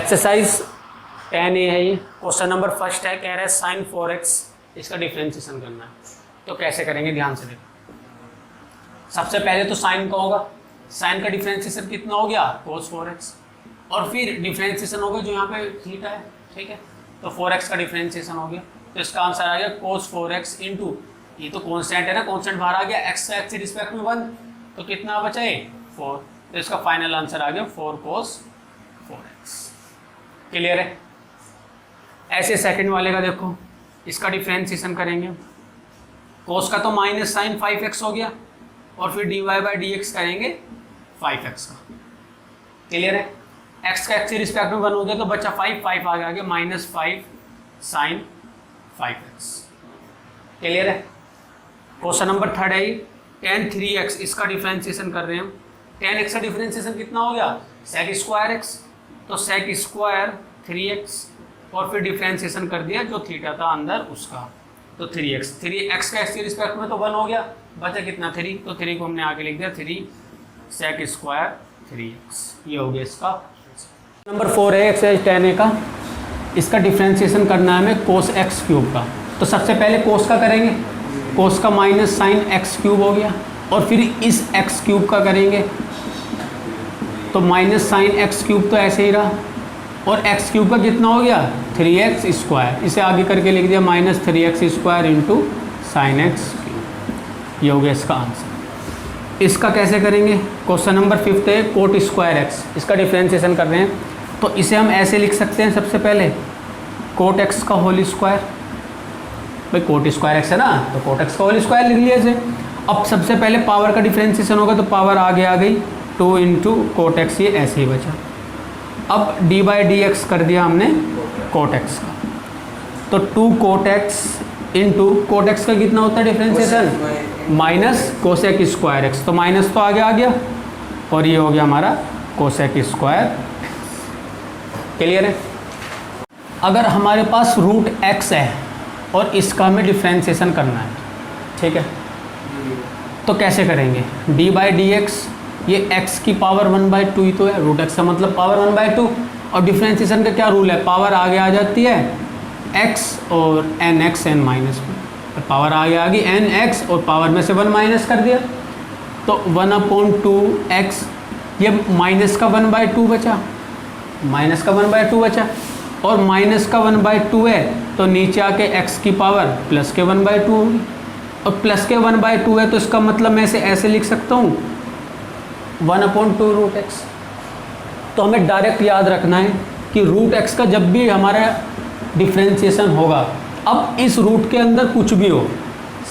Exercise 10A है ये। Question number first है, कह रहा है sin 4x इसका डिफ्रेंशिएशन करना है। तो कैसे करेंगे ध्यान से देखो। सबसे पहले तो साइन का होगा, साइन का डिफ्रेंशिएशन कितना हो गया cos 4x, और फिर डिफ्रेंशिएशन होगा जो यहाँ पे थीटा है, ठीक है। तो 4x का डिफ्रेंशिएशन हो गया, तो इसका आंसर आ गया cos 4x इंटू, ये तो कॉन्स्टेंट है ना, कॉन्स्टेंट बाहर आ गया, x का x के रिस्पेक्ट में 1, तो कितना बचा है 4, तो इसका फाइनल आंसर आ गया 4 cos 4x। क्लियर है। ऐसे सेकंड वाले का देखो, इसका डिफ्रेंशिएशन करेंगे, cos का तो माइनस साइन 5x हो गया, और फिर dy/dx करेंगे 5x का। क्लियर है। x का x के रिस्पेक्ट में 1 हो गया, तो बच्चा 5 आ गया माइनस 5 साइन 5x। क्लियर है। क्वेश्चन नंबर थर्ड है tan 3x, इसका डिफ्रेंशिएशन कर रहे हैं हम। tan x का डिफ्रेंशिएशन कितना हो गया sec स्क्वायर x, तो sec स्क्वायर 3x, और फिर डिफ्रेंशिएशन कर दिया जो थीटा था अंदर उसका, तो 3x का x के रिस्पेक्ट में तो 1 हो गया, बचा कितना 3, तो 3 को हमने आगे लिख दिया 3 sec स्क्वायर 3x। ये हो गया इसका। नंबर 4 है एक्सरसाइज 10A का, इसका डिफ्रेंशिएशन करना है हमें cos x क्यूब का। तो सबसे पहले cos का करेंगे, cos का माइनस साइन x क्यूब हो गया, और फिर इस x क्यूब का करेंगे, तो माइनस साइन x क्यूब तो ऐसे ही रहा, और x क्यूब का कितना हो गया 3x स्क्वायर, इसे आगे करके लिख दिया minus 3x square into sine x cube. ये हो गया इसका आंसर। इसका कैसे करेंगे, क्वेश्चन नंबर 5 है कोट स्क्वायर x, इसका डिफ्रेंशिएशन कर रहे हैं, तो इसे हम ऐसे लिख सकते हैं, सबसे पहले कोट x का होल स्क्वायर, भाई कोट स्क्वायर x है ना, तो कोट x का होल स्क्वायर लिख लिया इसे। अब सबसे पहले पावर का डिफ्रेंशिएशन होगा, तो पावर आगे आ गई 2 इंटू कोट x, ये ऐसे ही बचा। अब dy/dx कर दिया हमने कोट x का, तो 2 cot x into cot x का कितना होता है differentiation minus cosec square x, तो माइनस तो आगे आ गया, और ये हो गया हमारा कोसेक स्क्वायर। क्लियर है। अगर हमारे पास रूट x है और इसका हमें डिफ्रेंशिएशन करना है, ठीक है, तो कैसे करेंगे, dy/dx, ये x की पावर 1/2 ही तो है, रूट x का मतलब पावर 1/2, और डिफ्रेंशिएशन का क्या रूल है, पावर आगे आ जाती है x और nx n माइनस में, तो पावर आगे आ गई nx और पावर में से 1 माइनस कर दिया, तो 1/2x, ये माइनस का 1/2 बचा, माइनस का 1/2 बचा, और माइनस का 1/2 है, तो नीचे आके x की पावर प्लस के 1/2 होगी, और प्लस के 1/2 है, तो इसका मतलब मैं इसे ऐसे लिख सकता हूँ 1/2 रूट x। तो हमें डायरेक्ट याद रखना है कि रूट x का जब भी हमारा डिफ्रेंशिएशन होगा, अब इस रूट के अंदर कुछ भी हो,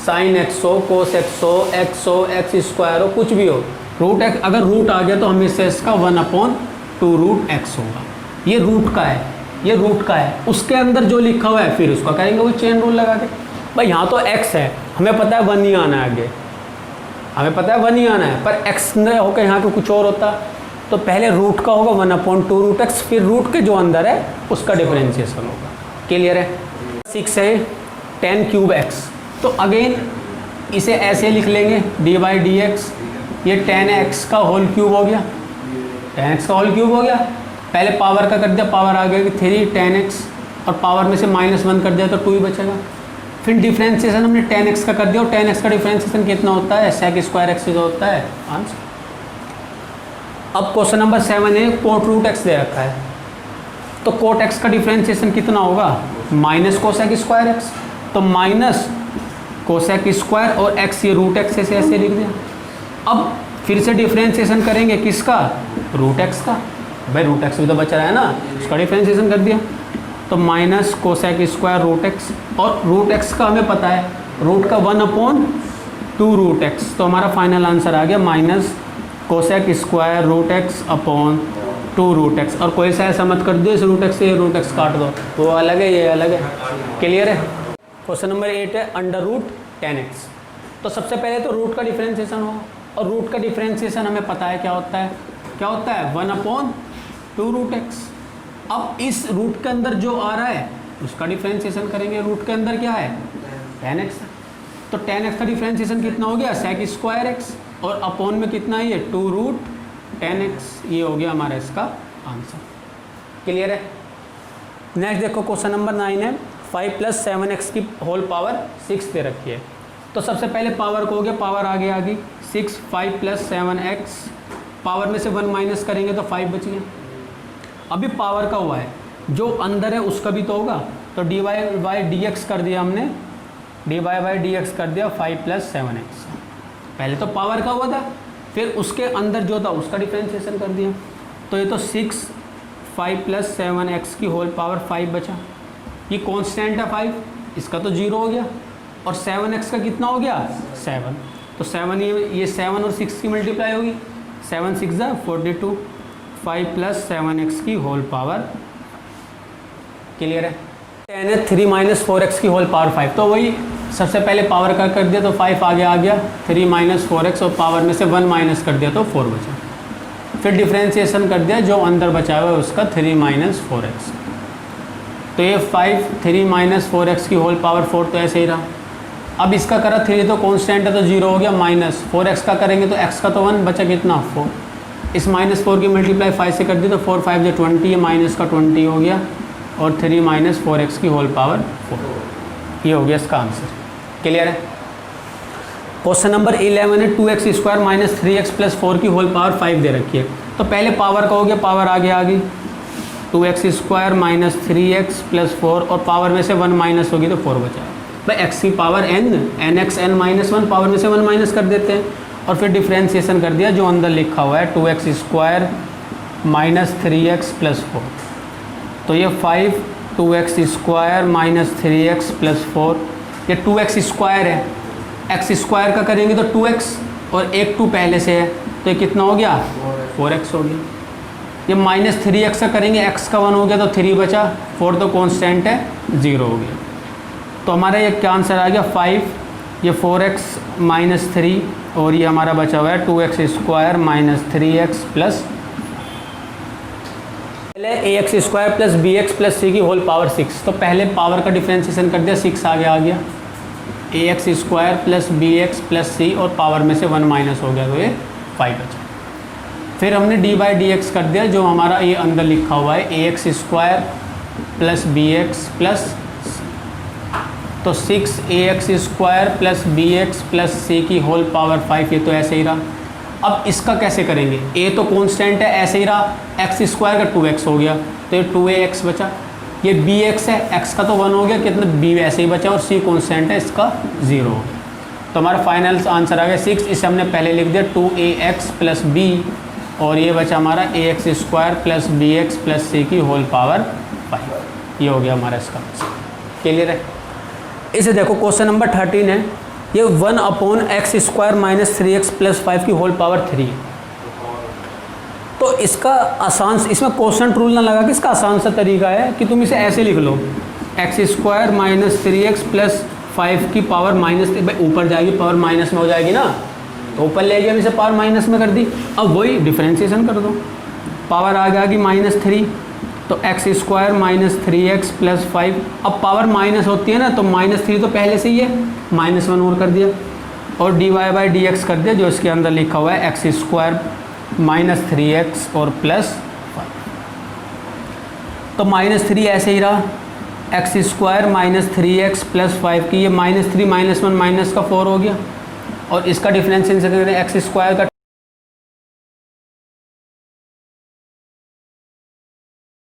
साइन x हो, कोस x हो, x स्क्वायर हो, कुछ भी हो, रूट x अगर रूट आ गया तो हमेशा इसका 1/2 रूट x होगा। ये रूट का है, ये रूट का है, उसके अंदर जो लिखा हुआ है फिर उसका करेंगे वो चेन रूल लगा के। भाई यहाँ तो x है, हमें पता है 1 ही आना है, आगे हमें पता है 1 ही आना है, पर x न होकर यहाँ पे कुछ और होता, तो पहले रूट का होगा 1/2 रूट x, फिर रूट के जो अंदर है उसका डिफरेंशिएशन होगा। क्लियर है। 6 है tan क्यूब x, तो अगेन इसे ऐसे लिख लेंगे dy/dx, ये tan x का होल क्यूब हो गया, tan x का होल क्यूब हो गया, पहले पावर का कर दिया, पावर आ गया 3 tan x, और पावर में से -1 कर दिया तो 2 ही बचेगा। फिर डिफ्रेंशिएशन हमने tan x का कर दिया, और tan x का डिफ्रेंशिएशन कितना होता है sec स्क्वायर x जो होता है आंसर। अब क्वेश्चन नंबर 7 है कोट रूट x दे रखा है, तो कोट x का डिफ्रेंशिएशन कितना होगा माइनस कोसेक स्क्वायर x, तो माइनस कोसेक स्क्वायर और x, ये रूट x से ऐसे लिख दिया। अब फिर से डिफ्रेंशिएशन करेंगे किसका, रूट x का, भाई रूट x भी तो बच रहा है ना, उसका डिफ्रेंशिएशन कर दिया, तो minus cosec square root x, और रूट x का हमें पता है रूट का 1/2 रूट x, तो हमारा फाइनल आंसर आ गया minus cosec square root x upon 2 root x, और कोई सा ऐसा मत कर दो इस रूट x से रूट x काट दो, वो अलग है ये अलग है। क्लियर है। क्वेश्चन नंबर 8 है अंडर रूट tan x, तो सबसे पहले तो रूट का डिफ्रेंशिएशन होगा, और रूट का डिफ्रेंशिएशन हमें पता है क्या होता है, क्या होता है 1/2 रूट x। अब इस रूट के अंदर जो आ रहा है उसका डिफ्रेंशिएशन करेंगे, रूट के अंदर क्या है tan x, तो tan x का डिफ्रेंशिएशन कितना हो गया sec स्क्वायर x, और अपॉन में कितना है ये 2 रूट tan x, ये हो गया हमारा इसका आंसर। क्लियर है। नेक्स्ट देखो क्वेश्चन नंबर 9 है 5 + 7x की होल पावर 6 दे रखी है। तो सबसे पहले पावर को हो गया, पावर आगे आ गई 6, 5 + 7x, पावर में से 1 माइनस करेंगे तो 5 बच गया। अभी पावर का हुआ है, जो अंदर है उसका भी तो होगा, तो dy/dx कर दिया हमने, dy/dx कर दिया 5 + 7x। पहले तो पावर का हुआ था, फिर उसके अंदर जो था उसका डिफ्रेंशिएशन कर दिया। तो ये तो 6, 5 + 7x की होल पावर 5 बचा। ये कांस्टेंट है 5, इसका तो 0 हो गया, और 7x का कितना हो गया 7। तो 7 ये 7 और 6 की मल्टीप्लाई होगी, 7 6 = 42, 5 + 7x की होल पावर। क्लियर है। 10 है 3 - 4x की होल पावर 5। तो वही सबसे पहले पावर का कर दिया तो 5 आगे आ गया, 3 - 4x, और पावर में से 1 माइनस कर दिया तो 4 बचा। फिर डिफ्रेंशिएशन कर दिया, जो अंदर बचा हुआ है उसका 3 - 4x। तो ये 5 3 - 4x की होल पावर 4 तो ऐसे ही रहा। अब इसका करा 3 तो कांस्टेंट है तो 0 हो गया, माइनस 4x का करेंगे तो x का तो 1 बचा, कितना 4। इस -4 की मल्टीप्लाई 5 से कर दी तो 4 5 = 20, ये माइनस का 20 हो गया, और 3 - 4x की होल पावर 4। ये हो गया इसका आंसर। क्लियर है। क्वेश्चन नंबर 11 है 2x² - 3x + 4 की होल पावर 5 दे रखी है। तो पहले पावर का हो गया, पावर आगे आ गई 2x² - 3x + 4, और पावर में से 1 माइनस होगी तो 4 बचा। भाई x की power n, nx n - 1, power में से 1 माइनस कर देते हैं, और फिर डिफ्रेंशिएशन कर दिया, जो अंदर लिखा हुआ है 2x² - 3x + 4। तो ये 5 2x² - 3x + 4, ये 2x² है, x² का करेंगे तो 2x, और एक 2 पहले से है तो ये कितना हो गया 4x हो गया। ये -3x का करेंगे, x का 1 हो गया तो 3 बचा, 4 तो कांस्टेंट है 0 हो गया। तो हमारा ये क्या आंसर आ गया 5, ये 4x - 3, और ये हमारा बचा हुआ है 2x² - 3x + पहले ax² + bx + c की होल पावर 6। तो पहले पावर का डिफ्रेंशिएशन कर दिया, 6 आगे आ गया, ax² + bx + c, और पावर में से 1 माइनस हो गया तो ये 5 बचा। फिर हमने dy/dx कर दिया, जो हमारा ये अंदर लिखा हुआ है ax² + bx + c। तो 6 ax² + bx + c की होल पावर 5, ये तो ऐसे ही रहा। अब इसका कैसे करेंगे, a तो कांस्टेंट है ऐसे ही रहा, x² का 2x हो गया तो ये 2ax बचा, ये bx है, x का तो 1 हो गया, कितना b ऐसे ही बचा, और c कांस्टेंट है, इसका 0 हो गया। तो हमारा फाइनल आंसर आ गया 6। इसे हमने पहले लिख दिया 2ax + b, और ये बचा हमारा ax² + bx + c की होल पावर 5। ये हो गया हमारा इसका आंसर। क्लियर है। इसे देखो क्वेश्चन नंबर 13 है, ये 1/x² - 3x + 5 की होल पावर 3। तो इसका आसान, इसमें क्वेश्चन रूल ना लगा कि इसका आसान सा तरीका है कि तुम इसे ऐसे लिख लो, x² - 3x + 5 की पावर -3। भाई ऊपर जाएगी पावर माइनस में हो जाएगी ना, तो ऊपर ले गया, इसे पावर माइनस में कर दी। अब वही डिफ्रेंशिएशन कर दो, पावर आ गई -3, तो x² - 3x + 5। अब पावर माइनस होती है ना, तो -3 तो पहले से ही है, -1 और कर दिया, और dy/dx कर दिया, जो इसके अंदर लिखा हुआ है x² - 3x और +5। तो -3 ऐसे ही रहा, x² - 3x + 5 की, ये -3 - 1 माइनस का 4 हो गया, और इसका डिफ्रेंशिएशन करें x² का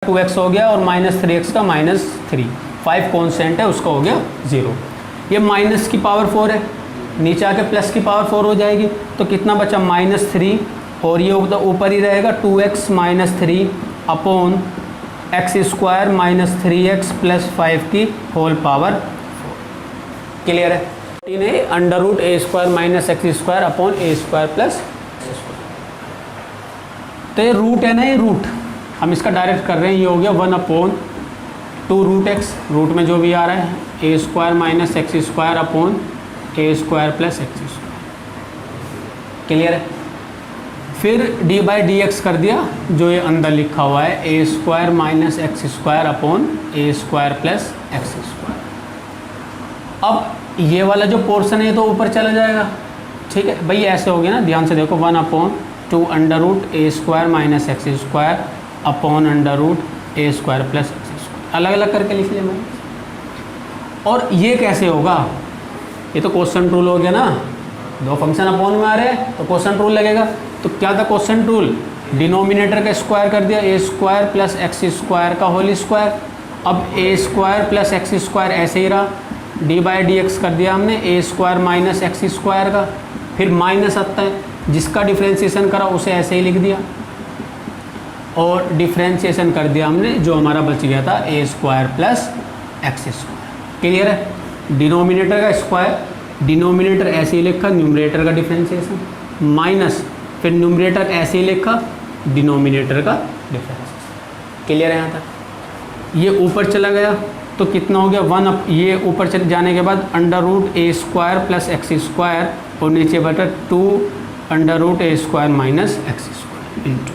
2x हो गया, और -3x का -3, 5 कांस्टेंट है, उसका हो गया 0। ये माइनस की पावर 4 है, नीचे आके प्लस की पावर 4 हो जाएगी, तो कितना बचा -3, और ये ऊपर ही रहेगा 2x - 3 अपॉन x² - 3x + 5 की होल पावर 4। क्लियर है। √a² - x² अपॉन a² + तो ये रूट है ना, ये रूट हम इसका डायरेक्ट कर रहे हैं, ये हो गया 1/2√x, रूट में जो भी आ रहा है a² - x² upon a² + x²। Clear है। फिर dy/dx कर दिया, जो ये अंदर लिखा हुआ है a² - x² upon a² + x²। अब ये वाला जो पोर्शन है ये तो ऊपर चला जाएगा, ठीक है भाई, ऐसे हो गया ना, ध्यान से देखो, 1/2 √a² - x² upon a square plus x square, अलग अलग करके लिख लिया मैंने। और ये कैसे होगा, ये तो क्वोशिएंट रूल हो गया ना, दो फंक्शन अपॉन में आ रहे हैं तो क्वोशिएंट रूल लगेगा। तो क्या था क्वोशिएंट रूल, डिनोमिनेटर का स्क्वायर कर दिया, ए स्क्वायर प्लस एक्स स्क्वायर का होल स्क्वायर। अब ए स्क्वायर प्लस एक्स स्क्वायर ऐसे ही रहा, डी बाई डी एक्स कर दिया हमने, ए स्क्वायर माइनस एक्स स्क्वायर का, फिर माइनस आता है, जिसका डिफ्रेंशिएशन करा उसे ऐसे ही लिख दिया, और डिफ्रेंशिएशन कर दिया हमने, जो हमारा बच गया था a square plus x square. Clear है, डिनोमिनेटर का स्क्वायर, डिनोमिनेटर ऐसे ही लिखा, न्यूमरेटर का डिफ्रेंशिएशन, माइनस फिर न्यूमरेटर ऐसे ही लिखा, डिनोमिनेटर का डिफ्रेंशिएशन। क्लियर है यहाँ तक। ये ऊपर चला गया तो कितना हो गया 1, ये ऊपर चले जाने के बाद under root a square plus x square, और नीचे बटा 2 under root a square minus x square into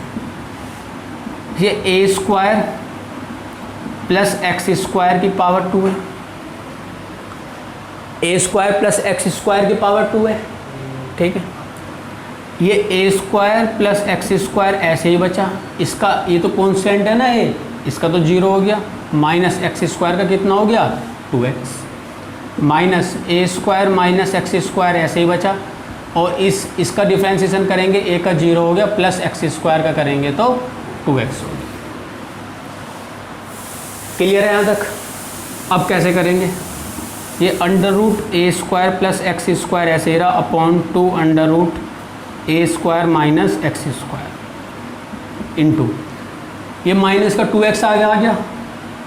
ये a square plus x square की पावर 2 है, a square plus x square की पावर 2 है। ठीक है, ये a square plus x square ऐसे ही बचा, इसका ये तो कॉन्स्टेंट है ना, ये इसका तो 0 हो गया, माइनस एक्स स्क्वायर का कितना हो गया 2x, माइनस ए स्क्वायर माइनस एक्स स्क्वायर ऐसे ही बचा, और इसका डिफ्रेंशिएशन करेंगे, ए का 0 हो गया, प्लस एक्स स्क्वायर का करेंगे तो 2x हो गया। क्लियर है यहाँ तक। अब कैसे करेंगे, ये under root a square plus x square ऐसे ही रहा, upon 2 under root a square minus x square into ये माइनस का 2x आ गया,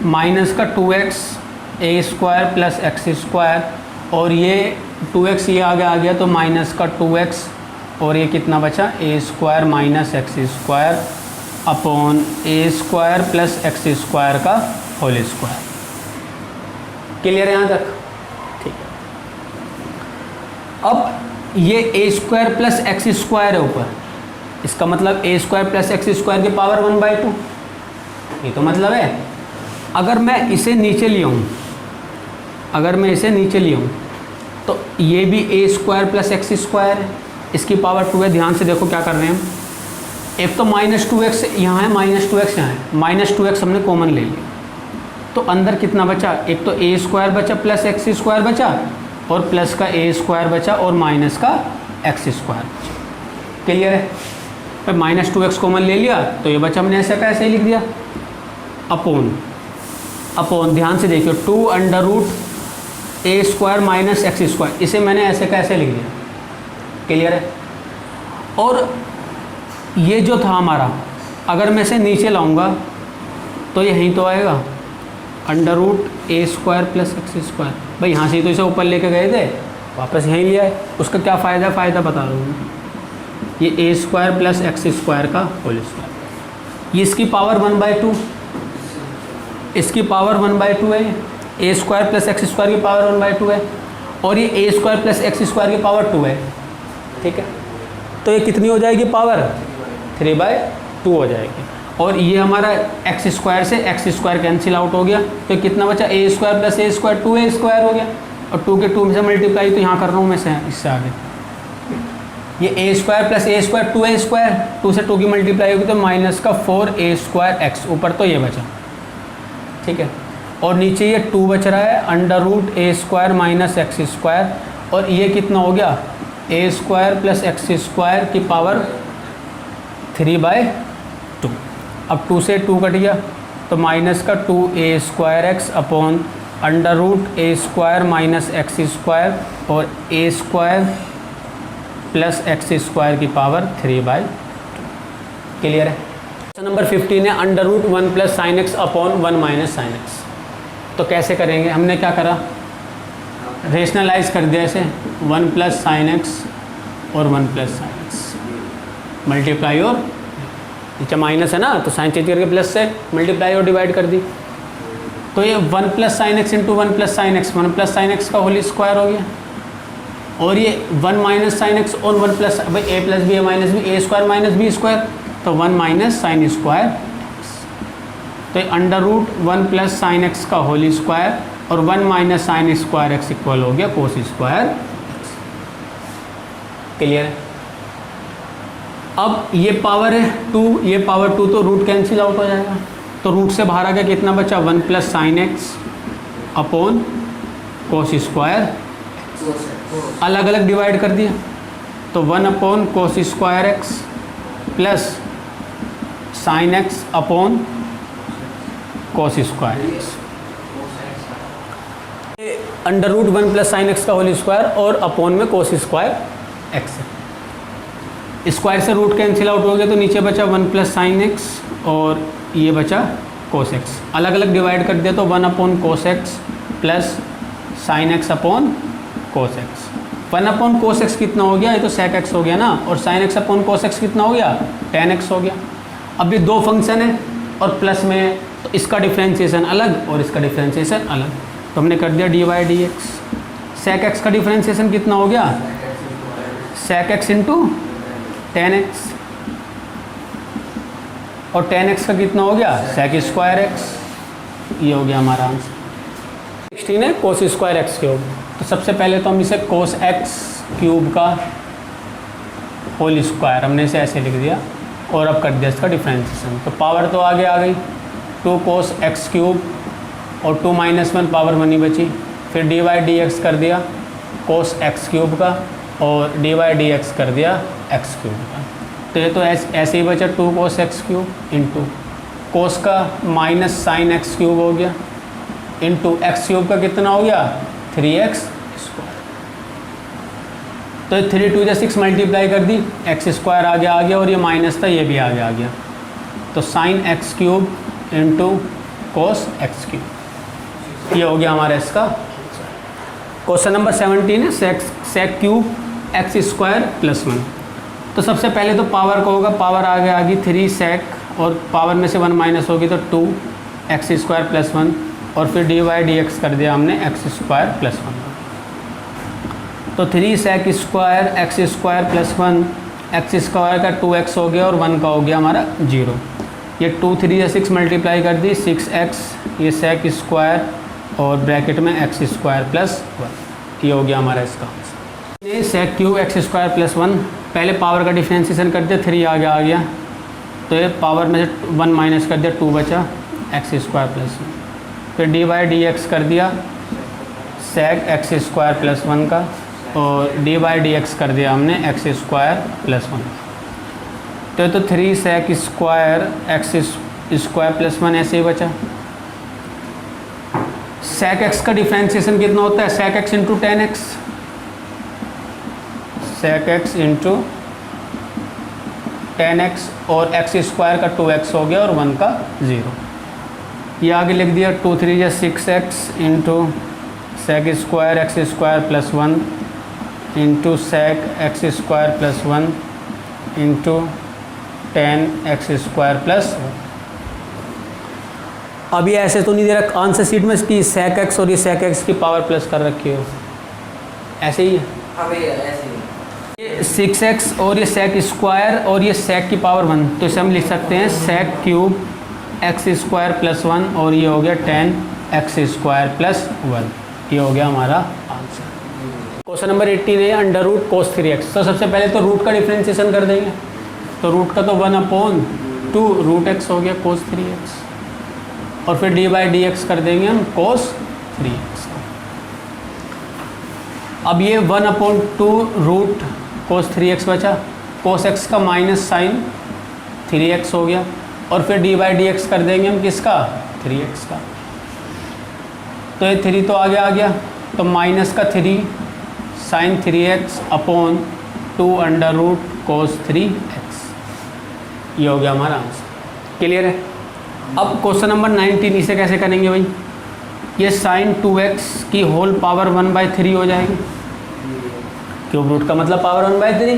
माइनस का 2x a square plus x square, और ये 2x ये आ गया तो माइनस का 2x, और ये कितना बचा a square minus x square upon a square plus x square का होल स्क्वायर। क्लियर है यहाँ तक। ठीक है, अब ये a square plus x square है ऊपर, इसका मतलब a square plus x square की पावर 1/2, ये तो मतलब है। अगर मैं इसे नीचे ले आऊँ, अगर मैं इसे नीचे ले आऊँ तो ये भी ए स्क्वायर प्लस एक्स स्क्वायर है, इसकी पावर 2 है। ध्यान से देखो क्या कर रहे हैं हम, एक तो माइनस 2x यहाँ है, माइनस 2x यहाँ है, माइनस 2x हमने कॉमन ले लिया, तो अंदर कितना बचा, एक तो ए स्क्वायर बचा प्लस एक्स स्क्वायर बचा, और प्लस का ए स्क्वायर बचा, और माइनस का एक्स स्क्वायर बचा। क्लियर है, फिर माइनस 2x कॉमन ले लिया तो ये बचा, हमने ऐसा का ऐसे ही लिख दिया, अपॉन अपॉन ध्यान से देखिए 2 under root a square minus x square, इसे मैंने ऐसे का ऐसे लिख दिया। क्लियर है, और ये जो था हमारा, अगर मैं इसे नीचे लाऊंगा तो यहीं तो आएगा under root a square plus x square. भाई यहाँ से तो इसे ऊपर लेके गए थे, वापस यहीं लिया है, उसका क्या फ़ायदा, फ़ायदा बता रहा हूँ। ये a square plus x square का होल स्क्वायर, ये इसकी पावर 1/2, इसकी पावर 1/2 है, a square plus x square की पावर 1/2 है, और ये a square plus x square की पावर 2 है। ठीक है, तो ये कितनी हो जाएगी पावर 3/2 हो जाएगी, और ये हमारा एक्स स्क्वायर से एक्स स्क्वायर कैंसिल आउट हो गया, तो कितना बचा a square plus A square 2a square हो गया, और 2 के 2 में से मल्टीप्लाई तो यहाँ कर रहा हूँ मैं से, इससे आगे ये a square plus A square 2a square, 2 से 2 की मल्टीप्लाई होगी तो माइनस का 4a स्क्वायर एक्स, ऊपर तो ये बचा। ठीक है, और नीचे ये 2 बच रहा है under root a square minus x square, और ये कितना हो गया ए स्क्वायर प्लस एक्स स्क्वायर की पावर 3/2। अब 2 से 2 कट गया तो माइनस का 2a square x upon under root a square minus x square, और a square plus x square की पावर 3/2। क्लियर है। क्वेश्चन नंबर 15 है under root 1 plus sine x upon 1 minus sine x. तो कैसे करेंगे, हमने क्या करा, रेशनलाइज कर दिया इसे, 1 प्लस साइन एक्स और 1 प्लस साइन एक्स मल्टीप्लाई, और नीचे माइनस है ना तो साइन चेंज करके प्लस से मल्टीप्लाई और डिवाइड कर दी, तो ये 1 plus sine x into 1 plus sine x, 1 plus sine x का होल स्क्वायर हो गया, और ये 1 माइनस साइन एक्स और 1 प्लस, भाई a plus b a minus b, a square minus b square, तो 1 माइनस साइन स्क्वायर एक्स, तो under root 1 plus sine x का होल स्क्वायर और 1 minus sine square x equal हो गया कोस square x. Clear है। अब ये पावर है 2, ये पावर 2, तो रूट कैंसिल आउट हो जाएगा, तो रूट से बाहर आ गया, कितना बचा 1 plus sine x upon cos square, अलग अलग डिवाइड कर दिया तो 1 upon cos square x plus sine x upon cos square x, under root 1 plus sine x का होल स्क्वायर और अपॉन में कोस स्क्वायर एक्स है। स्क्वायर से रूट कैंसिल आउट हो गया तो नीचे बचा 1 प्लस साइन एक्स और ये बचा कोस एक्स, अलग अलग डिवाइड कर दिया तो 1 upon cos x plus sine x upon cos x. 1 upon cos x कितना हो गया, ये तो सेक एक्स हो गया ना, और sign x upon cos x कितना हो गया, टेन एक्स हो गया। अब ये दो फंक्शन है और प्लस में है तो इसका डिफ्रेंशिएशन अलग और इसका डिफ्रेंशिएशन अलग, तो हमने कर दिया d y d x. Sec x का डिफ्रेंशिएशन कितना हो गया, sec x into tan x, और टेन एक्स का कितना हो गया, सेक स्क्वायर एक्स। ये हो गया हमारा आंसर। 16 है कोस स्क्वायर एक्स क्यूब, तो सबसे पहले तो हम इसे कोस एक्स क्यूब का होल स्क्वायर हमने इसे ऐसे लिख दिया और अब कर दिया इसका डिफ्रेंशिएशन, तो पावर तो आगे आ गई 2 कोस एक्स क्यूब और 2 माइनस 1 पावर 1 ही बची, फिर डी वाई डी एक्स कर दिया कोस एक्स क्यूब का और डी वाई डी एक्स कर दिया एक्स क्यूब का, तो ये तो ऐसे ही बचा 2 कोस एक्स क्यूब इंटू कोस का माइनस साइन एक्स क्यूब हो गया इंटू एक्स क्यूब का कितना हो गया 3x स्क्वायर, तो ये 3 2 6 मल्टीप्लाई कर दी, एक्स स्क्वायर आगे आ गया और ये माइनस था ये भी आगे आ गया, तो sine x cube into cos x cube, ये हो गया हमारा इसका। क्वेश्चन नंबर 17 है sec cube x square plus 1, तो सबसे पहले तो पावर को होगा, पावर आगे आ गई 3 सेक और पावर में से 1 माइनस होगी तो 2 एक्स स्क्वायर प्लस 1 और फिर डी वाई डी एक्स कर दिया हमने एक्स स्क्वायर प्लस 1, तो 3 sec square x square plus 1, x square का 2x हो गया और 1 का हो गया हमारा 0, ये 2 3 6 मल्टीप्लाई कर दी 6x, ये सेक स्क्वायर और ब्रैकेट में एक्स स्क्वायर प्लस 1, ये हो गया हमारा इसका आंसर। ये sec cube x square plus 1, पहले पावर का डिफ्रेंशिएशन कर दिया 3 आगे आ गया, तो ये पावर में से 1 माइनस कर दिया 2 बचा एक्स स्क्वायर प्लस 1, फिर डी वाई डी एक्स कर दिया सेक एक्स स्क्वायर प्लस 1 का और डी वाई डी एक्स कर दिया हमने एक्स स्क्वायर प्लस 1, तो 3 sec square x square plus 1 ऐसे ही बचा। सेक एक्स का डिफ्रेंशिएशन कितना होता है, sec x into tan x, sec x into tan x और एक्स स्क्वायर का 2x हो गया और 1 का 0, ये आगे लिख दिया 2 3 6x into sec square x square plus 1 into sec x square plus 1 into 10 x square plus 1। अब ये ऐसे तो नहीं दे रखा आंसर सीट में कि सेक एक्स और ये सेक एक्स की पावर प्लस कर रखी हो, ऐसे ही है, ये 6x और ये सेक स्क्वायर और ये सेक की पावर 1, तो इसे हम लिख सकते हैं sec cube x square plus 1 और ये हो गया 10 एक्स स्क्वायर प्लस 1, ये हो गया हमारा आंसर। क्वेश्चन नंबर 18 है अंडर रूट कोस 3x, तो सबसे पहले तो रूट का डिफ्रेंशिएशन कर देंगे, तो रूट का तो 1/2 रूट एक्स हो गया कोस 3x और फिर डी बाई डी एक्स कर देंगे हम कोस 3x। अब ये 1/2 रूट कोस 3x बचा, कोस x का माइनस साइन 3x हो गया और फिर डी बाई डी एक्स कर देंगे हम किसका 3x का, तो ये 3 तो आगे आ गया, तो माइनस का 3 sine 3x upon 2 under root cos 3x, ये हो गया हमारा आंसर। क्लियर है। अब क्वेश्चन नंबर 19, इसे कैसे करेंगे भाई, ये साइन 2x की होल पावर 1/3 हो जाएगी, क्यूब रूट का मतलब पावर 1/3,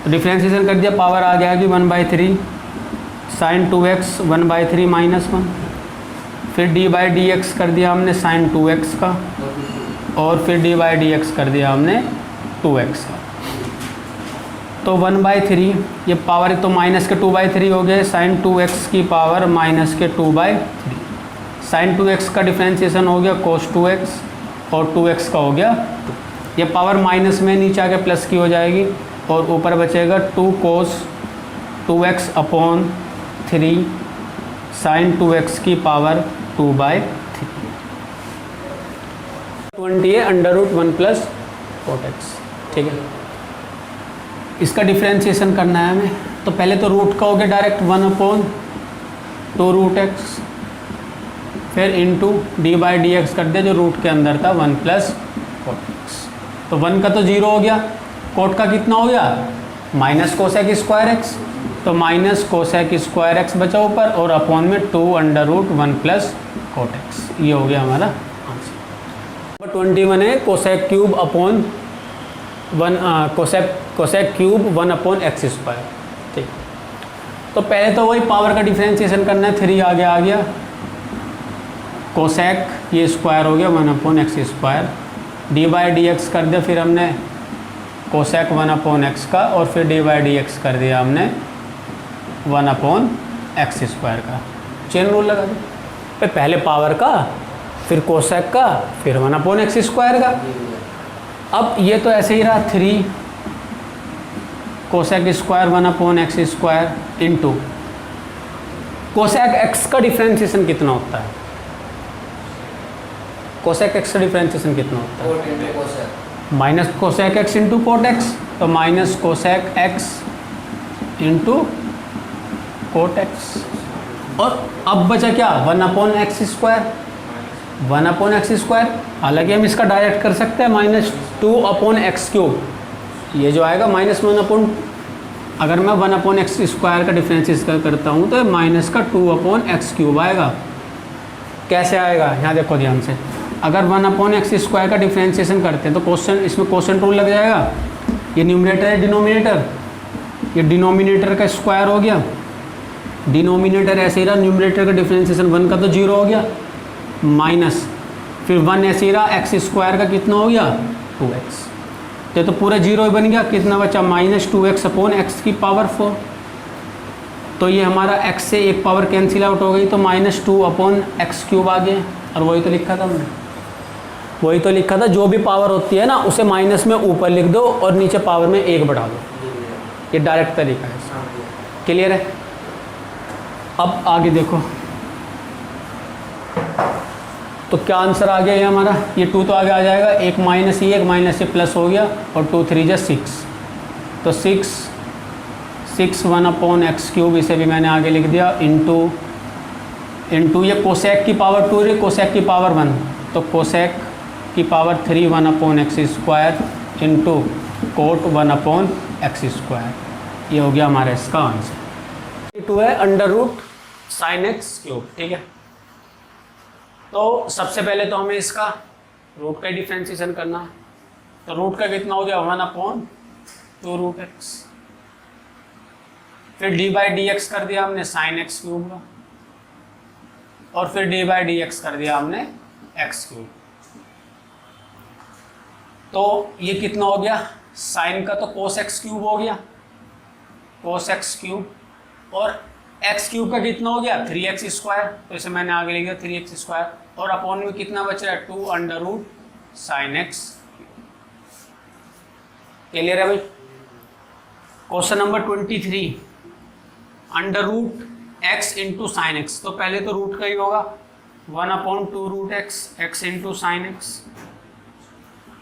तो डिफ्रेंशिएशन कर दिया, पावर आ गया कि 1/3 साइन 2x 1/3 माइनस 1, फिर डी बाई डी एक्स कर दिया हमने साइन 2x का और फिर डी बाई डी एक्स कर दिया हमने 2x का, तो 1/3 ये पावर तो माइनस के 2/3 हो गए, साइन 2x की पावर माइनस के 2/3, साइन 2x का डिफ्रेंशिएशन हो गया कोस 2x और 2x का हो गया 2, ये पावर माइनस में नीचे आके प्लस की हो जाएगी और ऊपर बचेगा 2 कोस 2x अपॉन 3 साइन 2x की पावर 2/3। 20 है √1 प्लस cot x, ठीक है। इसका डिफ्रेंशिएशन करना है हमें, तो पहले तो रूट का हो गया डायरेक्ट 1/2√x, फिर इंटू d/dx कर दिया जो रूट के अंदर था 1 प्लस cot x। तो 1 का तो 0 हो गया, कोट का कितना हो गया माइनस कोसेक स्क्वायर एक्स, तो माइनस कोसेक स्क्वायर एक्स बचा ऊपर और अपॉन में 2√1 प्लस cot x। ये हो गया हमारा आंसर। 21 है cosec cube upon 1 cosec cube 1/x², ठीक। तो पहले तो वही पावर का डिफ्रेंशिएशन करना है, 3 आगे आ गया, कोसेक ये स्क्वायर हो गया 1/x², d/dx कर दिया फिर हमने कोसेक 1/x का, और फिर d/dx कर दिया हमने 1/x² का। चेन रूल लगा दो, पहले पावर का, फिर कोसेक का, फिर 1/x² का। अब ये तो ऐसे ही रहा 3 cosec square 1/x² into cosec x का डिफ्रेंशिएशन कितना होता है, कोसेक एक्स का डिफ्रेंशिएशन कितना होता है, minus cosec x into cot x, तो minus cosec x into cot x. और अब बचा क्या 1/x², 1/x²। हालांकि हम इसका डायरेक्ट कर सकते हैं -2/x³, ये जो आएगा -1 अगर मैं 1/x² का डिफ्रेंशिएशन करता हूँ तो माइनस का 2/x³ आएगा। कैसे आएगा यहाँ देखो ध्यान से, अगर 1/x² का डिफ्रेंशिएशन करते हैं तो क्वेश्चन इसमें क्वेश्चन रूल लग जाएगा, ये न्यूमरेटर है डिनोमिनेटर, ये डिनोमिनेटर का स्क्वायर हो गया, डिनोमिनेटर ऐसे ही रहा, न्यूमरेटर का डिफ्रेंशिएशन 1 का तो 0 हो गया, माइनस फिर 1 ऐसे ही रहा, x² का कितना हो गया 2x, तो पूरा 0 ही बन गया, कितना बचा -2x/x⁴। तो ये हमारा x से एक पावर कैंसिल आउट हो गई, तो -2/x³ आ गया। और वही तो लिखा था हमने, वही तो लिखा था, जो भी पावर होती है ना उसे माइनस में ऊपर लिख दो और नीचे पावर में 1 बढ़ा दो, ये डायरेक्ट तरीका है। क्लियर है? अब आगे देखो, तो क्या आंसर आ गया ये हमारा, ये 2 तो आगे आ जाएगा, एक माइनस ये प्लस हो गया, और 2 3 जा 6, तो 6 1/x³, इसे भी मैंने आगे लिख दिया, इंटू ये कोसेक की पावर 2 है, कोसेक की पावर 1, तो कोसेक की power 3 1/x² into coat 1/x²। ये हो गया हमारा इसका आंसर। 2 है √sin⁡, ठीक है। तो सबसे पहले तो हमें इसका रूट का डिफ्रेंशिएशन करना है, तो रूट का कितना हो गया 1/2√x, फिर d/dx कर दिया हमने sin⁡³ का, और फिर d/dx कर दिया हमने x³। तो ये कितना हो गया, साइन का तो cos x³ हो गया, cos x³, और x³ का कितना हो गया 3x², तो इसे मैंने आगे लिख दिया 3x², और अपॉन में कितना बच रहा है 2√sin⁡। क्लियर है भाई? Question number 23, √x into sin⁡, तो पहले तो रूट का ही होगा 1/2√x, x इंटू sin⁡,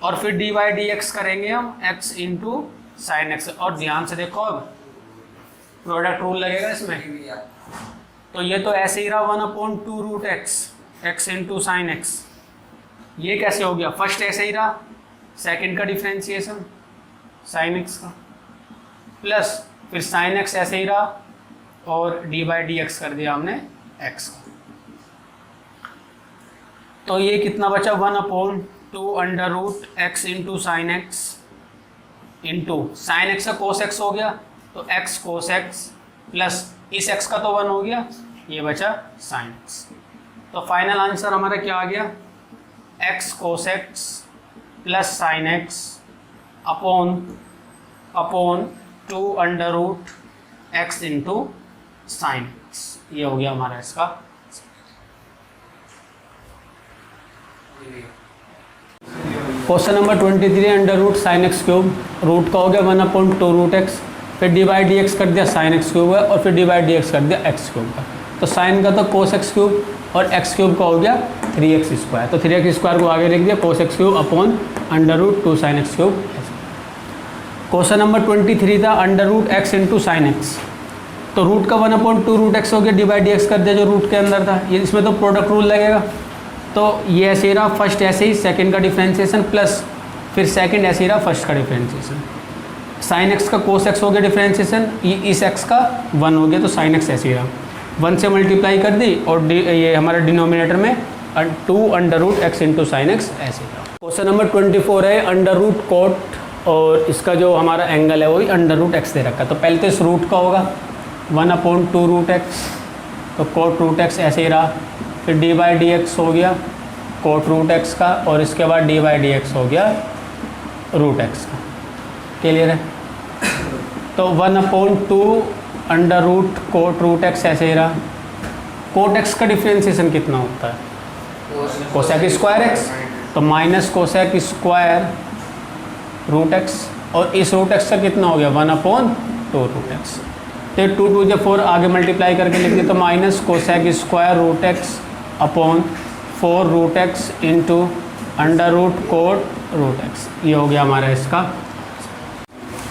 और फिर d/dx करेंगे हम x इंटू sin⁡। और ध्यान से देखो, अब प्रोडक्ट रूल लगेगा इसमें, तो ये तो ऐसे ही रहा 1/2√x, x इंटू sin⁡। ये कैसे हो गया, फर्स्ट ऐसे ही रहा, सेकंड का डिफ्रेंशिएशन sin⁡ का, प्लस फिर sin⁡ ऐसे ही रहा, और d/dx कर दिया हमने x का। तो ये कितना बचा 1/2√x into sin⁡, into sin⁡ का cos x हो गया, तो x cos x, प्लस इस x का तो 1 हो गया, ये बचा sin⁡। तो फाइनल आंसर हमारा क्या आ गया, x cos x plus sin⁡ upon 2√x into sin⁡। ये हो गया हमारा इसका। क्वेश्चन नंबर 23, √sin⁡3, रूट का हो गया 1/2√x, फिर d/dx कर दिया sin⁡3 और फिर d/dx कर दिया x³ का। तो साइन का तो कोस एक्स क्यूब और एक्स क्यूब का हो गया 3x स्क्वायर, तो 3x स्क्वायर को आगे लिख दिया cos x cube upon under root 2 sine x cube. Question number 23 था under root x into sine x, तो रूट का 1/2 रूट एक्स हो गया, डी बाई डी एक्स कर दिया जो रूट के अंदर था, ये इसमें तो प्रोडक्ट रूल लगेगा, तो ये ऐसे ही रहा फर्स्ट ऐसे ही, सेकंड का डिफ्रेंशिएशन प्लस फिर सेकंड ऐसे ही रहा फर्स्ट का डिफ्रेंशिएशन। साइन एक्स का कोस एक्स हो गया डिफ्रेंशिएशन, इस एक्स का 1 हो गया, तो साइन एक्स ऐसे ही रहा, 1 से मल्टीप्लाई कर दी और ये हमारा डिनोमिनेटर में 2 under root x into sine x ऐसे रहा। क्वेश्चन नंबर 24 है अंडर रूट कोट, और इसका जो हमारा एंगल है वही अंडर रूट एक्स दे रखा है, तो पहले तो इस रूट का होगा 1/2 रूट एक्स, तो कोट रूट एक्स ऐसे ही रहा, फिर डी बाई डी एक्स हो गया कोट रूट एक्स का, और इसके बाद डी बाई डी एक्स हो गया रूट एक्स का। क्लियर है? तो 1/2 under root cot root x ऐसे ही रहा। कोट एक्स का डिफ्रेंशिएशन कितना होता है? कोसेक स्क्वायर एक्स, तो minus cosec square root x, और इस रूट एक्स का कितना हो गया 1/2 रूट एक्स, तो 2 2 जब 4 आगे मल्टीप्लाई करके लिख दिया, तो minus cosec square root x upon 4 root x into under root cot root x, ये हो गया हमारा इसका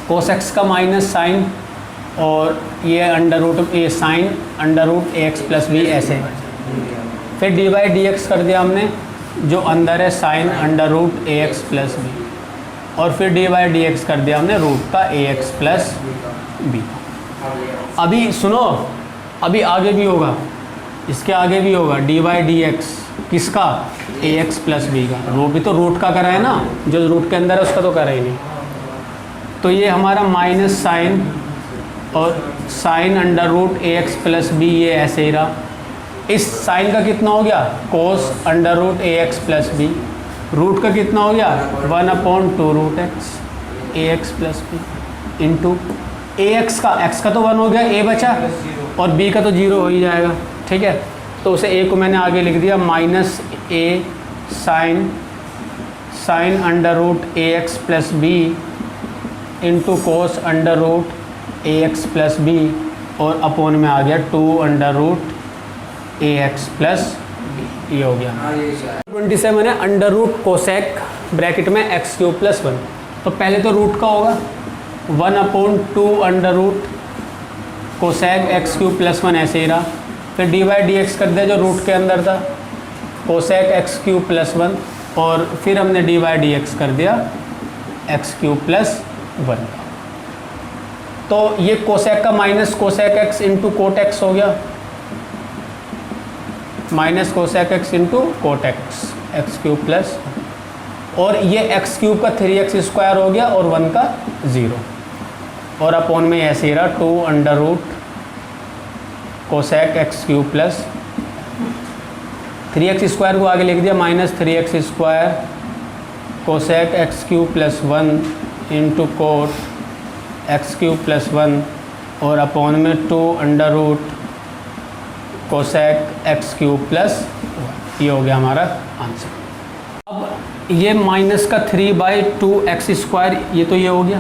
कोस एक्स का माइनस साइन, और ये अंडर रूट ये sine under root a x plus b ऐसे, फिर डी बाई डी एक्स कर दिया हमने, जो अंदर है sign under root a x plus b, और फिर डी बाई डी एक्स कर दिया हमने रूट का ए एक्स प्लस बी। अभी सुनो, अभी आगे भी होगा, इसके आगे भी होगा डी बाई डी एक्स, किसका? ए एक्स प्लस बी का, वो भी तो रूट का करा है ना, जो रूट के अंदर है उसका तो करा ही नहीं, तो ये हमारा माइनस साइन और sign under root a x plus b, ये ऐसे ही रहा। इस साइन का कितना हो गया कोस under root a x plus B, root का कितना हो गया 1/2 रूट एक्स ए एक्स प्लस बी इंटू ए एक्स का तो 1 हो गया, ए बचा, और बी का तो 0 हो ही जाएगा, ठीक है, तो उसे ए को मैंने आगे लिख दिया minus a sine under root a x plus b into cos under root a x plus b, और अपोन में आ गया 2 under root a x plus b, ये हो गया। 27 है अंडर रूट कोसेक ब्रैकेट में एक्स क्यूब प्लस 1, तो पहले तो रूट का होगा 1/2 under root cosec x cube plus 1 ऐसे ही रहा, फिर डी बाई डी एक्स कर दिया जो रूट के अंदर था कोसेक एक्स क्यूब प्लस 1, और फिर हमने डी बाई डी एक्स कर दिया एक्स क्यूब प्लस 1, तो ये कोसेक का minus cosec x into cot x हो गया, minus cosec x into cot x x cube plus, और ये एक्स क्यूब का 3x स्क्वायर हो गया और 1 का 0, और अपोन में ऐसे ही रहा 2 under root cosec x cube plus 3x square को आगे लिख दिया minus 3x square cosec x cube plus 1 into cot x cube plus 1, और अपोन में 2 under root cosec x cube plus 1, ये हो गया हमारा आंसर। अब ये माइनस का 3/2 एक्स स्क्वायर, ये तो ये हो गया,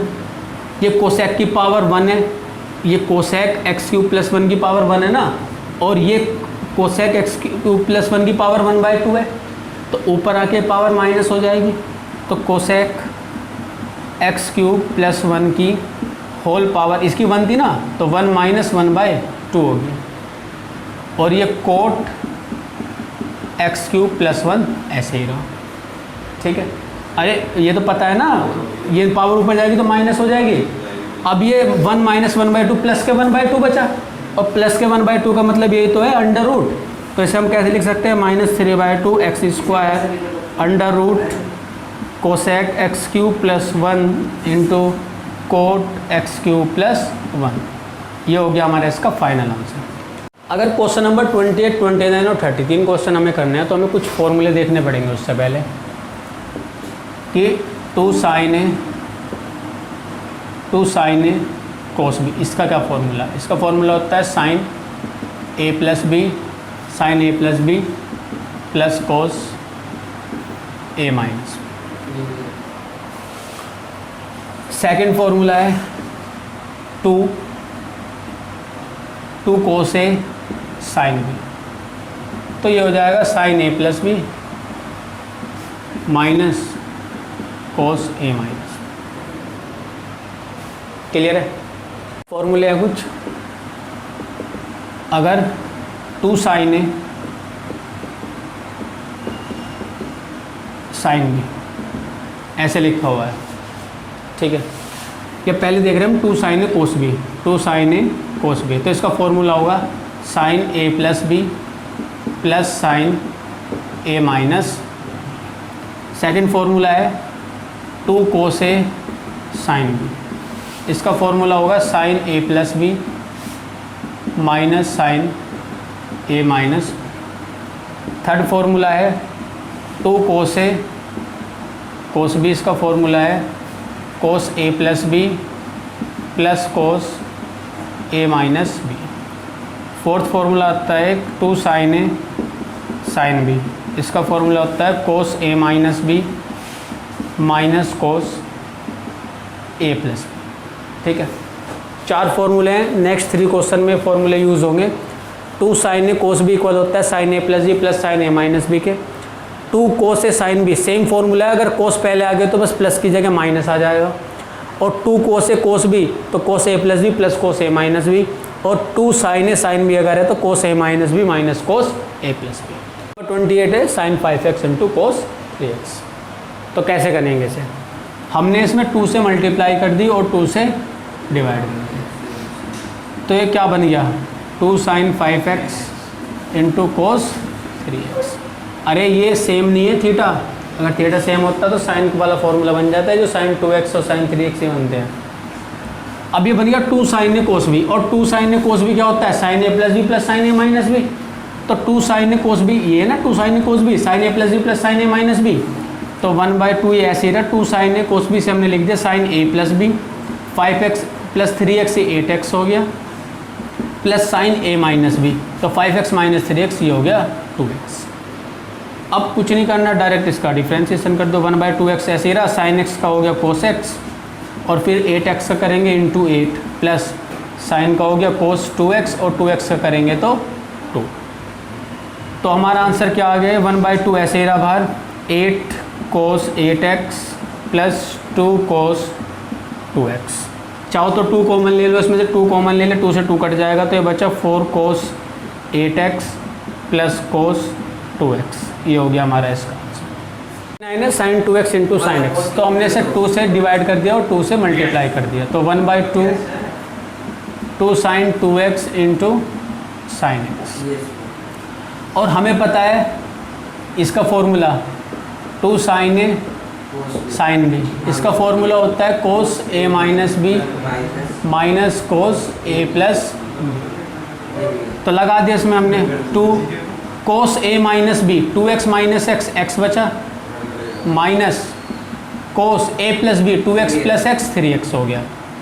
ये कोसेक की पावर 1 है, ये कोसेक एक्स क्यूब प्लस 1 की पावर 1 है ना, और ये कोसेक एक्स क्यूब प्लस 1 की पावर 1/2 है, तो ऊपर आके पावर माइनस हो जाएगी, तो कोसेक एक्स क्यूब प्लस 1 की होल पावर, इसकी 1 थी ना, तो 1 माइनस 1/2 होगी, और ये कोट एक्स क्यूब प्लस 1 ऐसे ही रहा, ठीक है। अरे ये तो पता है ना, ये पावर ऊपर जाएगी तो माइनस हो जाएगी, अब ये 1 माइनस 1/2 प्लस के 1/2 बचा, और प्लस के 1/2 का मतलब यही तो है अंडर रूट, तो इसे हम कैसे लिख सकते हैं minus 3/2 x square under root cosec x cube plus 1 into cot x cube plus 1, ये हो गया हमारा इसका फाइनल आंसर। अगर क्वेश्चन नंबर 28, 29 और 30 3 क्वेश्चन हमें करने हैं, तो हमें कुछ फॉर्मूले देखने पड़ेंगे उससे पहले, कि 2 साइन ए कोस बी, इसका क्या फॉर्मूला? इसका फॉर्मूला होता है sign a plus B plus cos a minus. Second formula है 2 कोस ए साइन बी, तो ये हो जाएगा sign a plus B minus cos a minus. Clear है? फॉर्मूले है कुछ, अगर 2 साइन ए साइन बी ऐसे लिखा हुआ है, ठीक है। ये पहले देख रहे हैं हम 2 साइन ए कोस बी, 2 साइन ए कोस बी, तो इसका फॉर्मूला होगा sign a plus B plus sine a minus. Second formula है 2 कोस ए साइन बी, इसका फॉर्मूला होगा sign a plus B minus sign a minus. Third formula है 2 cos ए cos B, इसका formula है cos a plus B plus cos a minus B. Fourth formula आता है 2 sine a sine b, इसका formula होता है cos a minus b minus cos a plus B, ठीक है। 4 फॉर्मूले हैं। नेक्स्ट 3 क्वेश्चन में फॉर्मूले यूज़ होंगे। 2 साइन ए कोस बी इक्वल होता है sign a plus B plus sine a minus B के। 2 कोस ए साइन बी सेम फॉर्मूला है, अगर कोस पहले आ गए तो बस प्लस की जगह माइनस आ जाएगा। और 2 कोस ए कोस बी तो cos a plus B plus cos a minus B. और 2 साइन ए साइन बी अगर है तो cos a minus b minus cos a plus B. 28 है sign 5x into cos 3x। तो कैसे करेंगे इसे? हमने इसमें 2 से मल्टीप्लाई कर दी और 2 से डिवाइड कर दी, तो ये क्या बन गया 2 sign 5x into cos 3x। अरे ये सेम नहीं है थीटा, अगर थीटा सेम होता तो साइन वाला फॉर्मूला बन जाता है जो साइन 2x और साइन 3x से बनते हैं। अब ये बन गया 2 साइन ए कोस बी, और 2 साइन ए कोस बी क्या होता है sign a plus B plus sine a minus b. तो 2 साइन ए कोस बी ये है ना, 2 sine A cos B sign a plus B plus sine a minus b, तो 1/2 ये ऐसे ही रहा। 2 साइन ए कोस बी से हमने लिख दिया sine a plus b, 5x plus 3x से 8x हो गया plus sine a minus b, तो 5x माइनस 3x ये हो गया 2x। अब कुछ नहीं करना, डायरेक्ट इसका डिफ्रेंशिएशन कर दो। 1/2x ऐसे ही रहा, साइन x का हो गया कोस x, और फिर 8x का करेंगे इंटू 8 प्लस साइन का हो गया कोस 2x, और 2x का करेंगे तो 2। तो हमारा आंसर क्या आ गया 1/2 ऐसे ही रहा बाहर, 8 कोस 8x प्लस 2 कोस 2x। चाहो तो 2 कॉमन ले लो, इसमें से 2 कॉमन ले ले, 2 से 2 कट जाएगा, तो ये बचा 4 कोस 8x प्लस कोस 2x। ये हो गया हमारा इसका आंसर। 9 है sign 2x into sine x, तो हमने इसे 2 से डिवाइड कर दिया और 2 से मल्टीप्लाई कर दिया, तो 1/2 2 sign 2x into sine x. और हमें पता है इसका formula 2 sine a sine b, इसका फॉर्मूला होता है cos a minus b minus cos a plus, तो लगा दिया इसमें हमने 2 cos a minus b 2x minus x बचा, minus cos a plus b 2x plus x 3x हो गया।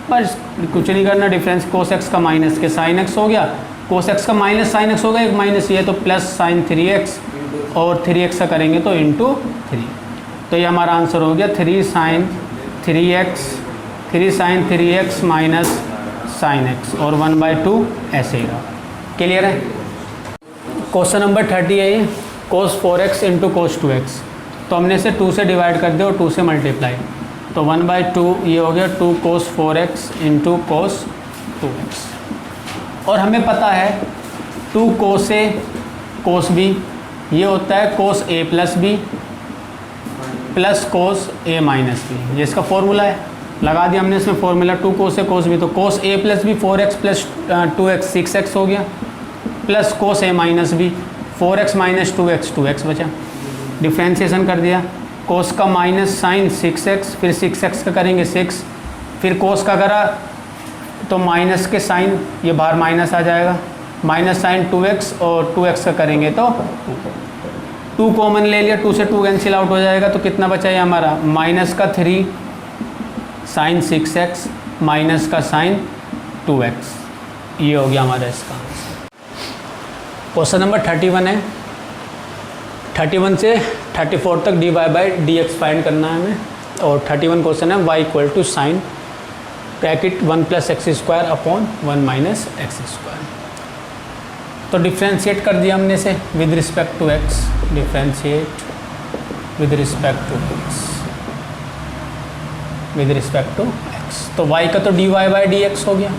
बस कुछ नहीं करना, डिफरेंस कोस x का माइनस के साइन x हो गया, कोस x का माइनस साइन x हो गया, एक माइनस ये तो प्लस साइन 3x, और 3x का करेंगे तो इंटू 3, तो ये हमारा आंसर हो गया 3 sine 3x minus sine x, और 1/2 ऐसे ही रहा। क्लियर है? क्वेश्चन नंबर 30 है ये, कोस 4x इंटू कोस 2x, तो हमने इसे 2 से डिवाइड कर दिया और 2 से मल्टीप्लाई, तो 1/2 ये हो गया 2 कोस 4x इंटू कोस 2x। और हमें पता है 2 कोस ए कोस बी ये होता है cos a plus B plus cos a minus B, ये इसका फॉर्मूला है, लगा दिया हमने इसमें फॉर्मूला 2 कोस ए कोस बी, तो cos a plus b 4x plus 2x 6x हो गया, plus cos a minus b 4x minus 2x बचा, डिफ्रेंशिएशन कर दिया, कोस का माइनस साइन 6x, फिर 6x का करेंगे 6, फिर कोस का करा तो माइनस के साइन ये बाहर माइनस आ जाएगा, माइनस साइन 2x, और 2x का करेंगे तो 2 कॉमन ले लिया, 2 से 2 कैंसिल आउट हो जाएगा, तो कितना बचा ये हमारा माइनस का 3 साइन 6x माइनस का साइन 2x, ये हो गया हमारा इसका आंसर। क्वेश्चन नंबर 31 है, 31 से 34 तक dy/dx फाइंड करना है हमें, और 31 क्वेश्चन है y equal to sine bracket 1 + x² upon 1 - x²। तो डिफ्रेंशिएट कर दिया हमने से with respect to x, differentiate with respect to x, with respect to x. तो y का तो dy बाई डी एक्स हो गया,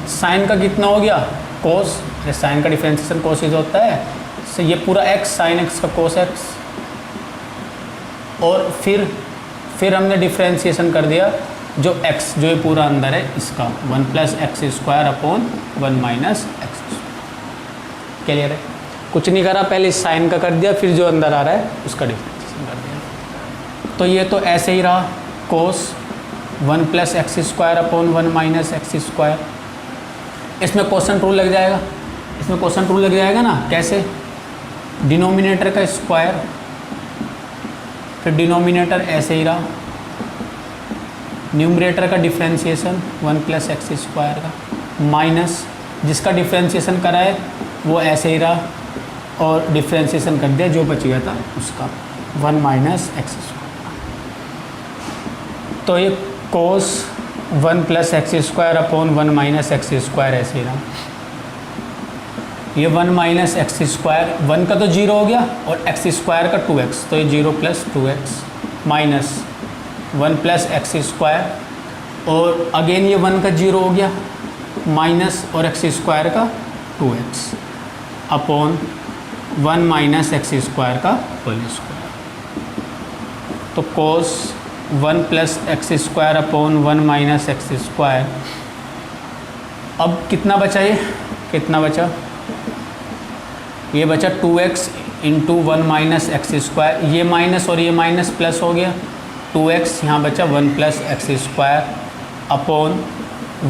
साइन का कितना हो गया कोस, साइन का डिफ्रेंशिएशन कोस इज होता है, तो ये पूरा x साइन x का कोस x, और फिर हमने डिफ्रेंशिएशन कर दिया जो x जो ये पूरा अंदर है इसका 1 plus x square upon 1 minus x. Clear है? कुछ नहीं करा, पहले साइन का कर दिया, फिर जो अंदर आ रहा है उसका डिफ्रेंशिएशन कर दिया। तो ये तो ऐसे ही रहा कोस 1 plus x square upon 1 minus x square. इसमें क्वेश्चन रूल लग जाएगा, इसमें क्वेश्चन रूल लग जाएगा ना। कैसे? डिनोमिनेटर का स्क्वायर, फिर डिनोमिनेटर ऐसे ही रहा, न्यूमरेटर का डिफ्रेंशिएशन 1 प्लस एक्स स्क्वायर का, माइनस जिसका डिफ्रेंशिएशन करा है वो ऐसे ही रहा, और डिफ्रेंशिएशन कर दिया जो बच गया था उसका 1 माइनस एक्स स्क्वायर। तो ये कोस 1 plus x square upon 1 minus x square ऐसे ही रहा। ये 1 माइनस एक्स स्क्वायर, 1 का तो 0 हो गया और एक्स स्क्वायर का 2x, तो ये 0 plus 2x minus 1 plus x square, और अगेन ये 1 का 0 हो गया माइनस और एक्स स्क्वायर का 2x upon 1 minus x square का होल स्क्वायर। तो कोस 1 plus x square upon 1 minus x square. अब कितना बचा, ये कितना बचा, ये बचा 2x into 1 minus x square, ये माइनस और ये माइनस प्लस हो गया, 2x यहाँ बचा 1 plus x square upon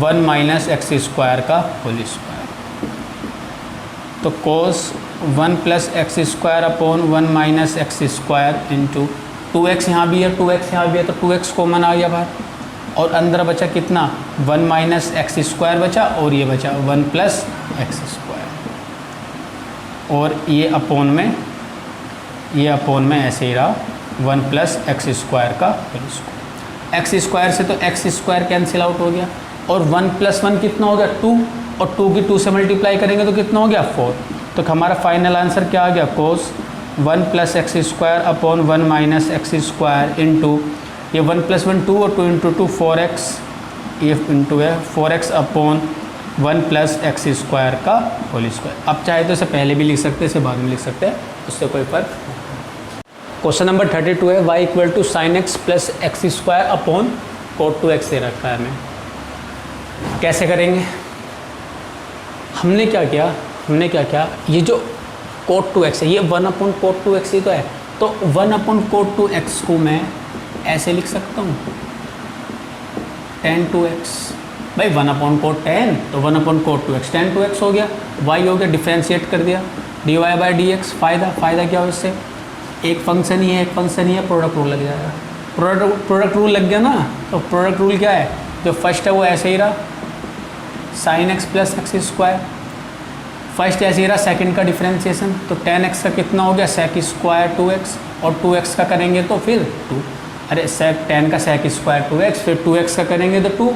1 minus x square का होल स्क्वायर। तो कोस 1 plus x square upon 1 minus x square into 2x यहाँ भी है, 2x यहाँ भी है, तो 2x कॉमन आ गया बाहर, और अंदर बचा कितना 1 माइनस एक्स स्क्वायर बचा, और ये बचा 1 प्लस एक्स स्क्वायर, और ये अपोन में ऐसे ही रहा 1 प्लस एक्स स्क्वायर का होल स्क्वायर। एक्स स्क्वायर से तो एक्स स्क्वायर कैंसिल आउट हो गया, और 1 प्लस 1 कितना हो गया 2, और 2 की 2 से मल्टीप्लाई करेंगे तो कितना हो गया 4। तो हमारा फाइनल आंसर क्या आ गया, कोस 1 plus x square upon 1 minus x square into ये 1 प्लस 1 2 और 2 इंटू 2 4x, ये इंटू है 4x upon 1 plus x square का होल स्क्वायर। अब चाहे तो इसे पहले भी लिख सकते हैं, इसे बाद में लिख सकते हैं, उससे कोई फर्क। क्वेश्चन नंबर 32 है y equal to sine x plus x square upon cot 2x दे रखा है हमें। कैसे करेंगे? हमने क्या किया, ये जो कोट 2x है ये 1 अपॉन कोट 2x ही तो है, तो 1 अपॉन कोट 2x को मैं ऐसे लिख सकता हूँ tan 2x, भाई 1 अपॉन कोट 10 तो 1 upon cot 2x tan 2x हो गया, y हो गया, डिफ्रेंशिएट कर दिया dy बाई डी एक्स। फ़ायदा क्या हो इससे, एक फंक्शन ही है, प्रोडक्ट रूल लग जाएगा। प्रोडक्ट रूल लग गया ना, तो प्रोडक्ट रूल क्या है, जो फर्स्ट है वो ऐसे ही रहा sign x plus x square, first ऐसे ही रहा, सेकंड का डिफ्रेंशिएशन, तो tan x का कितना हो गया सेक स्क्वायर 2x, और 2x का करेंगे तो फिर 2, अरे सेक tan का सेक स्क्वायर 2x, फिर 2x का करेंगे तो 2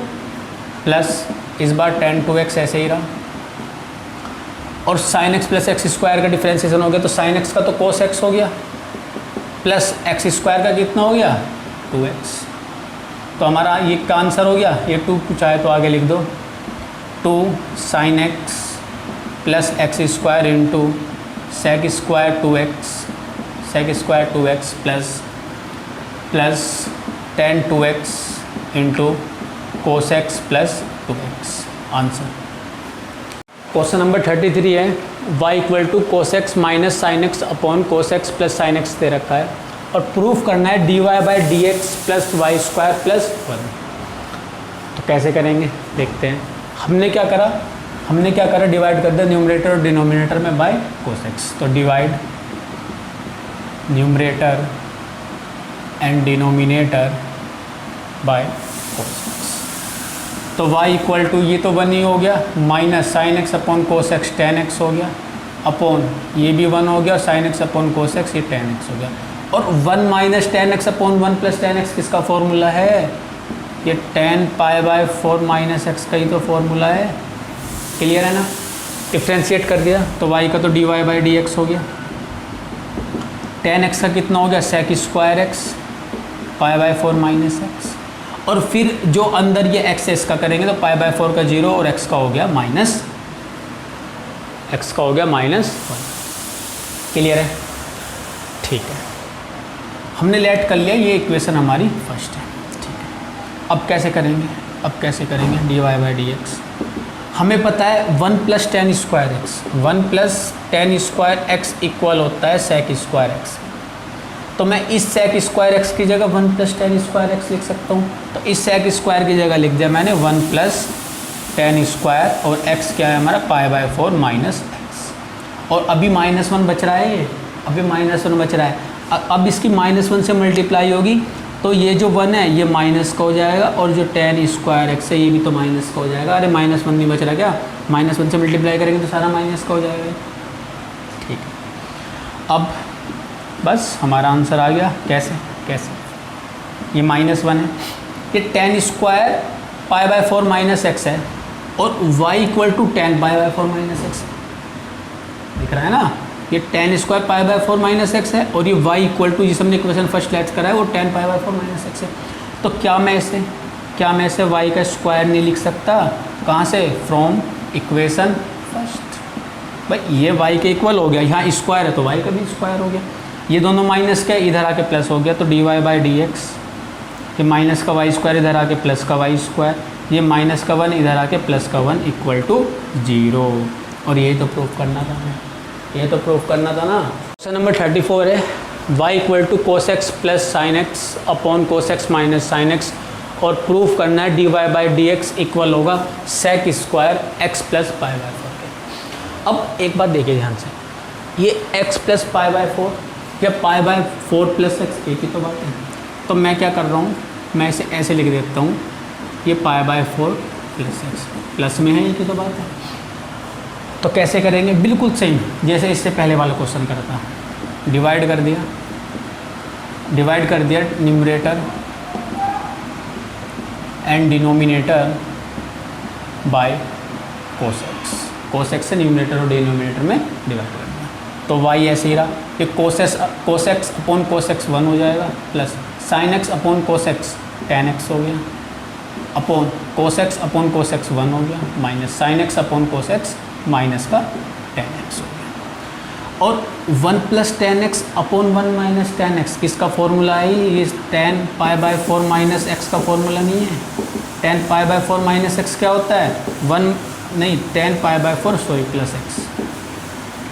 प्लस इस बार tan 2x ऐसे ही रहा, और sign x plus x square का डिफ्रेंशिएशन हो गया, तो साइन एक्स का तो कोस एक्स हो गया, प्लस एक्स स्क्वायर का कितना हो गया 2x। तो हमारा ये का आंसर हो गया, ये 2 चाहे तो आगे लिख दो, 2 sine x plus x square into sec square 2x plus tan 2x into cos x plus 2x। Answer question number 33 है y equal to cos x minus sine x upon cos x plus sine x दे रखा है, और proof करना है dy by d x plus y square plus 1। तो कैसे करेंगे देखते हैं। हमने क्या करा डिवाइड कर दिया न्यूमरेटर और डिनोमिनेटर में बाय कोस एक्स, तो divide numerator and denominator by cos x. तो y इक्वल टू ये तो 1 ही हो गया, minus sine x upon cos x tan x हो गया, अपॉन ये भी 1 हो गया, sign x upon cos x ये tan x हो गया, और 1 minus tan x upon 1 plus tan x किसका फॉर्मूला है, ये tan pi by 4 minus x का ही तो फॉर्मूला है। क्लियर है ना। डिफ्रेंशिएट कर दिया तो y का तो dy बाई डी एक्स हो गया, tan x का कितना हो गया sec square x pi by 4 minus x, और फिर जो अंदर ये x है इसका करेंगे तो पाई बाई 4 का 0 और x का हो गया माइनस -1। क्लियर है? ठीक है, हमने लेट कर लिया, ये इक्वेशन हमारी फर्स्ट है। ठीक है, अब कैसे करेंगे dy बाई डी एक्स। हमें पता है 1 plus ten square x, 1 plus ten square x equal होता है सेक स्क्वायर एक्स। तो मैं इस सेक स्क्वायर एक्स की जगह 1 प्लस टेन स्क्वायर एक्स लिख सकता हूँ। तो इस सेक स्क्वायर की जगह लिख दिया मैंने 1 प्लस टेन स्क्वायर, और x क्या है हमारा पाई बाई 4 माइनस एक्स। और अभी -1 बच रहा है, अभी -1 बच रहा है। अब इसकी -1 से मल्टीप्लाई होगी तो ये जो 1 है ये माइनस का हो जाएगा, और जो टेन स्क्वायर एक्स है ये भी तो माइनस का हो जाएगा। अरे -1 नहीं बच रहा क्या, -1 से मल्टीप्लाई करेंगे तो सारा माइनस का हो जाएगा। ठीक है, अब बस हमारा आंसर आ गया। कैसे ये -1 है, ये tan square pi by 4 minus x है, और y equal to tan pi by 4 minus x दिख रहा है ना। ये tan square pi by 4 minus x है, और ये y इक्वल टू जिस हमने इक्वेशन फर्स्ट लेट करा है वो 10 पाई बाई 4 माइनस एक्स है। तो क्या मैं इसे y का स्क्वायर नहीं लिख सकता? कहाँ से? From equation first. भाई ये y के इक्वल हो गया, यहाँ स्क्वायर है तो y का भी स्क्वायर हो गया। ये दोनों माइनस का इधर आके प्लस हो गया, तो dy बाई डी एक्स, ये माइनस का वाई स्क्वायर इधर आके प्लस का वाई स्क्वायर, ये माइनस का 1 इधर आके प्लस का 1 इक्वल टू 0। और यही तो प्रूफ करना था हमें, ये तो प्रूफ करना था ना। क्वेश्चन नंबर 34 है y equal to cos x plus sine x upon cos x minus sine x, और प्रूफ करना है dy by d x equal होगा sec square x plus pi by 4 के। अब एक बात देखिए ध्यान से, ये x प्लस पाई बाई 4 या पाई बाई 4 प्लस एक्स एक ही तो बात है। तो मैं क्या कर रहा हूँ, मैं इसे ऐसे लिख देता हूँ, ये पाई बाई 4 प्लस एक्स प्लस में है, एक ही तो बात है। तो कैसे करेंगे? बिल्कुल सेम जैसे इससे पहले वाला क्वेश्चन करा था, डिवाइड कर दिया numerator and denominator by cos x से न्यूमरेटर और डिनोमिनेटर में डिवाइड कर दिया, तो y ऐसे ही रहा। ये cos x upon cos x 1 हो जाएगा, plus sine x upon cos x tan x हो गया, upon cos x upon cos x 1 हो गया, minus sine x upon cos x minus का टेन एक्स हो गया। और 1 plus ten x upon 1 minus ten x किसका फॉर्मूला है? ये ten pi by 4 minus x का फॉर्मूला नहीं है। Ten pi by 4 minus x क्या होता है? 10 पाई बाई 4 प्लस एक्स,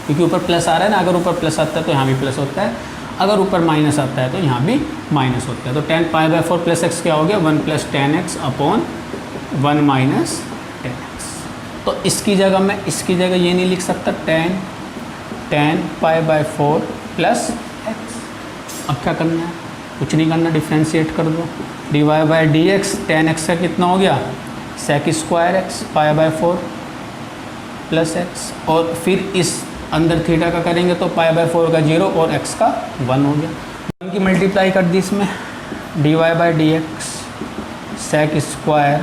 क्योंकि ऊपर प्लस आ रहा है ना, अगर ऊपर प्लस आता है तो यहाँ भी प्लस होता है, अगर ऊपर माइनस आता है तो यहाँ भी माइनस होता है। तो 10 पाई बाई 4 प्लस एक्स क्या हो गया? 1 plus ten x upon 1 minus ten x. तो इसकी जगह ये नहीं लिख सकता 10 पाई बाई 4 प्लस एक्स। अब क्या करना है? कुछ नहीं करना, डिफ्रेंशिएट कर दो। D y by d x, tan x का कितना हो गया? Sec square x pi by 4 plus x, और फिर इस अंदर थीटा का करेंगे तो पाई बाई 4 का 0 और x का 1 हो गया। इनकी मल्टीप्लाई कर दी इसमें, d y by d x sec square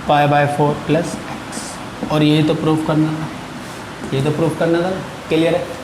pi by 4 plus x, और यही तो प्रूफ करना था, क्लियर है।